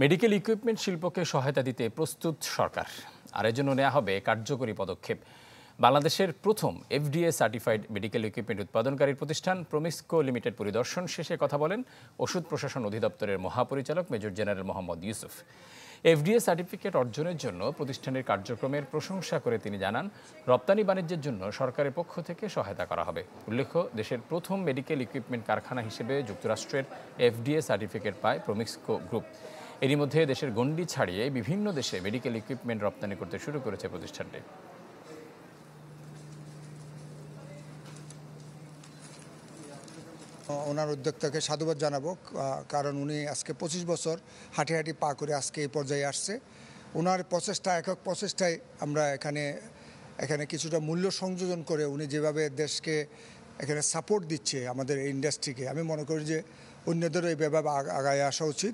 Medical equipment শিল্পকে সহায়তা দিতে প্রস্তুত সরকার, আর এজন্য নেওয়া হবে কার্যকরী পদক্ষেপ। বাংলাদেশের প্রথম এফডিএ সার্টিফাইড মেডিকেল ইকুইপমেন্ট উৎপাদনকারী প্রতিষ্ঠান প্রমিসকো লিমিটেড পরিদর্শন শেষে কথা বলেন ওষুধ প্রশাসন অধিদপ্তরের মহাপরিচালক major general Mohammad Yusuf. FDA certificate অর্জনের জন্য প্রতিষ্ঠানের কার্যক্রমের প্রশংসা করে তিনি জানান, রপ্তানি বাণিজ্যের জন্য সরকারের পক্ষ থেকে সহায়তা করা হবে। উল্লেখ্য, দেশের প্রথম মেডিকেল ইকুইপমেন্ট কারখানা হিসেবে যুক্তরাষ্ট্রের এফডিএ সার্টিফিকেট পায় প্রমিসকো গ্রুপ। এরই মধ্যে দেশের গণ্ডি ছাড়িয়ে বিভিন্ন দেশে মেডিকেল ইকুইপমেন্ট রপ্তানি করতে শুরু করেছে প্রতিষ্ঠানটি। ওনার উদ্যোক্তাকে সাধুবাদ জানাবো, কারণ উনি আজকে 25 বছর হাঁটি হাঁটি পা করে আজকে এই পর্যায়ে আসছে। ওনার প্রচেষ্টা, একক প্রচেষ্টায় আমরা এখানে কিছুটা মূল্য সংযোজন করে উনি যেভাবে দেশকে এখানে সাপোর্ট দিচ্ছে আমাদের এই ইন্ডাস্ট্রিকে, আমি মনে করি যে অন্যদেরও এইভাবে আগায় আসা উচিত।